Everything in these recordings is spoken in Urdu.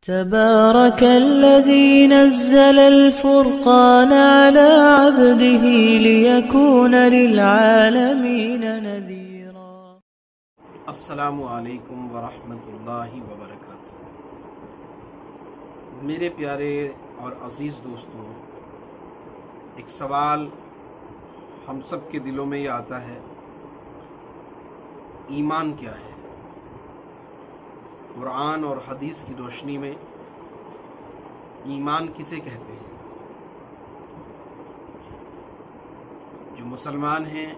تبارك الذي نزل الفرقان على عبده ليكون للعالمين نذيرا. السلام علیکم ورحمۃ اللہ وبرکاتہ. میرے پیارے اور عزیز دوستوں، ایک سوال ہم سب کے دلوں میں یہ آتا ہے، ایمان کیا ہے؟ قرآن اور حدیث کی روشنی میں ایمان کسے کہتے ہیں؟ جو مسلمان ہیں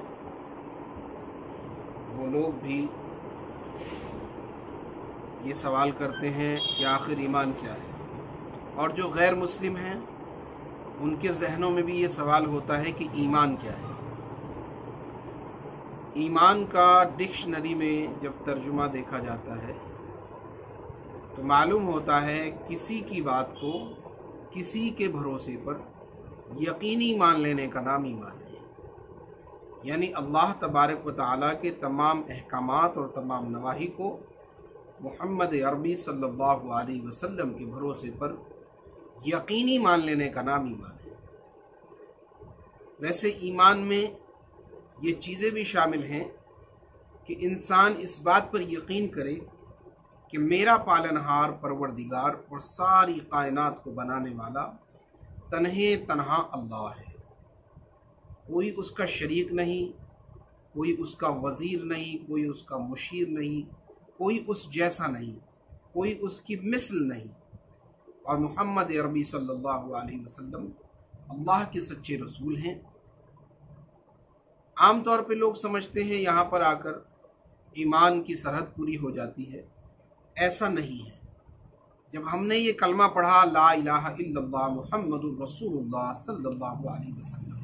وہ لوگ بھی یہ سوال کرتے ہیں کہ آخر ایمان کیا ہے، اور جو غیر مسلم ہیں ان کے ذہنوں میں بھی یہ سوال ہوتا ہے کہ ایمان کیا ہے. ایمان کا ڈکشنری میں جب ترجمہ دیکھا جاتا ہے تو معلوم ہوتا ہے کسی کی بات کو کسی کے بھروسے پر یقینی مان لینے کا نام ایمان ہے. یعنی اللہ تبارک و تعالیٰ کے تمام احکامات اور تمام نواہی کو محمد عربی صلی اللہ علیہ وسلم کے بھروسے پر یقینی مان لینے کا نام ایمان ہے. ویسے ایمان میں یہ چیزیں بھی شامل ہیں کہ انسان اس بات پر یقین کرے کہ میرا پالنہار پروردگار اور ساری کائنات کو بنانے والا تنہا اللہ ہے. کوئی اس کا شریک نہیں، کوئی اس کا وزیر نہیں، کوئی اس کا مشیر نہیں، کوئی اس جیسا نہیں، کوئی اس کی مثل نہیں. اور محمد عربی صلی اللہ علیہ وسلم اللہ کے سچے رسول ہیں. عام طور پہ لوگ سمجھتے ہیں یہاں پر آ کر ایمان کی سرحد پوری ہو جاتی ہے. ایسا نہیں ہے. جب ہم نے یہ کلمہ پڑھا لا الہ الا اللہ محمد الرسول اللہ صلی اللہ علیہ وسلم،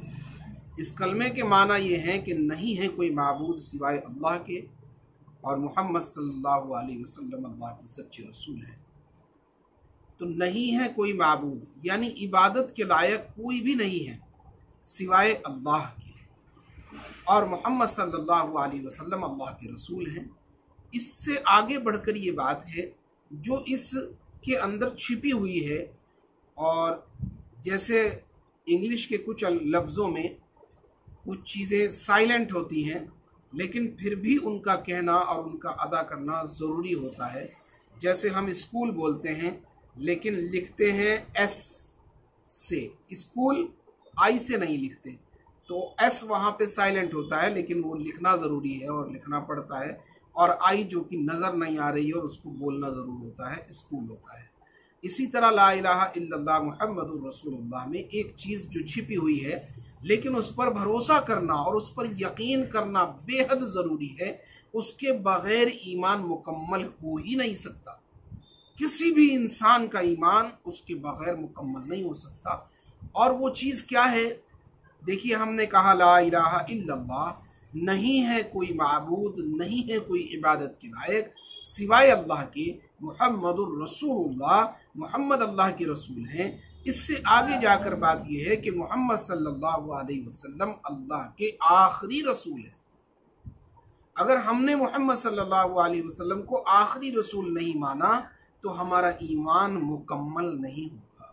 اس کلمے کے معنی یہ ہیں کہ نہیں ہے کوئی معبود سوائے اللہ کے، اور محمد صلی اللہ علیہ وسلم اللہ کے سچے رسول ہیں. تو نہیں ہے کوئی معبود یعنی عبادت کے لائق کوئی بھی نہیں ہے سوائے اللہ کے، اور محمد صلی اللہ علیہ وسلم اللہ کے رسول ہیں. اس سے آگے بڑھ کر یہ بات ہے جو اس کے اندر چھپی ہوئی ہے، اور جیسے انگلش کے کچھ لفظوں میں کچھ چیزیں سائلنٹ ہوتی ہیں لیکن پھر بھی ان کا کہنا اور ان کا ادا کرنا ضروری ہوتا ہے. جیسے ہم اسکول بولتے ہیں لیکن لکھتے ہیں ایس سے، اسکول آئی سے نہیں لکھتے، تو ایس وہاں پہ سائلنٹ ہوتا ہے لیکن وہ لکھنا ضروری ہے اور لکھنا پڑتا ہے، اور آئی جو کہ نظر نہیں آ رہی ہے اور اس کو بولنا ضرور ہوتا ہے، اسکول ہوتا ہے. اسی طرح لا الہ الا اللہ محمد الرسول اللہ میں ایک چیز جو چھپی ہوئی ہے لیکن اس پر بھروسہ کرنا اور اس پر یقین کرنا بے حد ضروری ہے. اس کے بغیر ایمان مکمل ہو ہی نہیں سکتا. کسی بھی انسان کا ایمان اس کے بغیر مکمل نہیں ہو سکتا. اور وہ چیز کیا ہے؟ دیکھیے، ہم نے کہا لا الہ الا اللہ، نہیں ہے کوئی معبود، نہیں ہے کوئی عبادت کے لائق سوائے اللہ کے، محمد الرسول اللہ، محمد اللہ کے رسول ہیں. اس سے آگے جا کر بات یہ ہے کہ محمد صلی اللہ علیہ وسلم اللہ کے آخری رسول ہیں. اگر ہم نے محمد صلی اللہ علیہ وسلم کو آخری رسول نہیں مانا تو ہمارا ایمان مکمل نہیں ہوگا،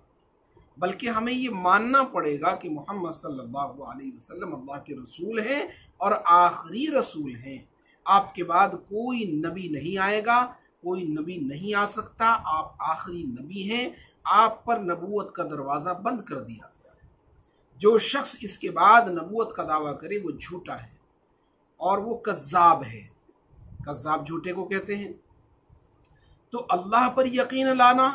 بلکہ ہمیں یہ ماننا پڑے گا کہ محمد صلی اللہ علیہ وسلم اللہ کے رسول ہیں اور آخری رسول ہیں. آپ کے بعد کوئی نبی نہیں آئے گا، کوئی نبی نہیں آ سکتا. آپ آخری نبی ہیں. آپ پر نبوت کا دروازہ بند کر دیا گیا ہے. جو شخص اس کے بعد نبوت کا دعویٰ کرے وہ جھوٹا ہے اور وہ کذاب ہے. کذاب جھوٹے کو کہتے ہیں. تو اللہ پر یقین لانا،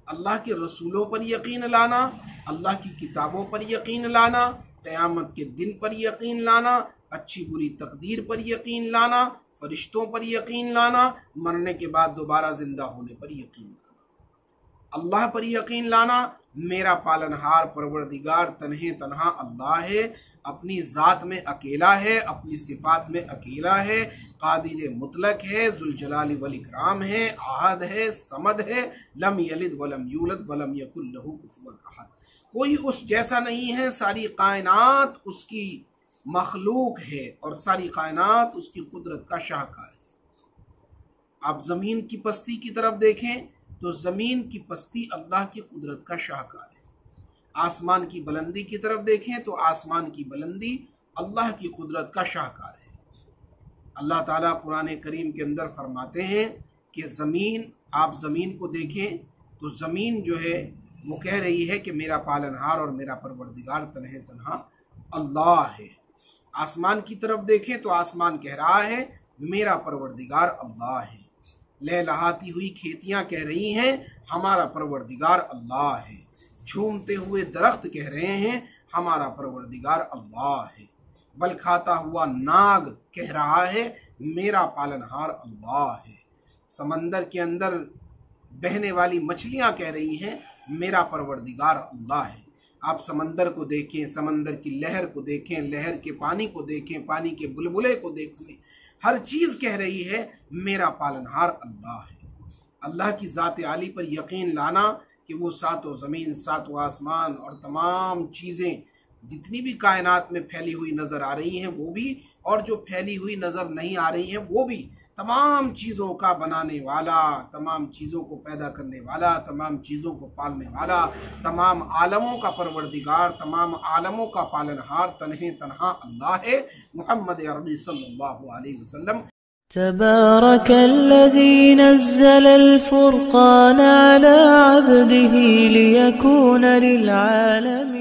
اللہ کے رسولوں پر یقین لانا، اللہ کی کتابوں پر یقین لانا، قیامت کے دن پر یقین لانا، اچھی بری تقدیر پر یقین لانا، فرشتوں پر یقین لانا، مرنے کے بعد دوبارہ زندہ ہونے پر یقین لانا، اللہ پر یقین لانا. میرا پالنہار پروردگار تنہا اللہ ہے، اپنی ذات میں اکیلا ہے، اپنی صفات میں اکیلا ہے، قادر مطلق ہے، ذوالجلال والاکرام ہے، احد ہے، صمد ہے، لم یلد ولم یولد ولم یکن لہ کفوا احد. کوئی اس جیسا نہیں ہے. ساری کائنات اس کی مخلوق ہے اور ساری کائنات اس کی قدرت کا شاہکار ہے. آپ زمین کی پستی کی طرف دیکھیں تو زمین کی پستی اللہ کی قدرت کا شاہکار ہے۔ آسمان کی بلندی کی طرف دیکھیں تو آسمان کی بلندی اللہ کی قدرت کا شاہکار ہے۔ اللہ تعالیٰ قرآن کریم کے اندر فرماتے ہیں کہ آپ زمین کو دیکھیں تو زمین جو ہے وہ کہہ رہی ہے کہ میرا پالنہار اور میرا پروردگار تنہا اللہ ہے۔ آسمان کی طرف دیکھیں تو آسمان کہہ رہا ہے میرا پروردگار اللہ ہے۔ لہلہاتی ہوئی کھیتیاں کہہ رہی ہیں ہمارا پروردگار اللہ ہے۔ جھومتے ہوئے درخت کہہ رہے ہیں ہمارا پروردگار اللہ ہے۔ بل کھاتا ہوا ناگ کہہ رہا ہے میرا پالنہار اللہ ہے۔ سمندر کے اندر بہنے والی مچھلیاں کہہ رہی ہیں میرا پروردگار اللہ ہے۔ آپ سمندر کو دیکھیں، سمندر کی لہر کو دیکھیں، لہر کے پانی کو دیکھیں، پانی کے بلبلے کو دیکھیں، ہر چیز کہہ رہی ہے میرا پالنہار اللہ ہے۔ اللہ کی ذات عالی پر یقین لانا کہ وہ ساتوں زمین، ساتوں آسمان اور تمام چیزیں جتنی بھی کائنات میں پھیلی ہوئی نظر آ رہی ہیں وہ بھی، اور جو پھیلی ہوئی نظر نہیں آ رہی ہیں وہ بھی، تمام چیزوں کا بنانے والا، تمام چیزوں کو پیدا کرنے والا، تمام چیزوں کو پالنے والا، تمام عالموں کا پروردگار، تمام عالموں کا پالنہار تنہا اللہ ہے، محمد عربی صلی اللہ علیہ وسلم۔ تبارك الذي نزل الفرقان على عبده ليكون للعالمين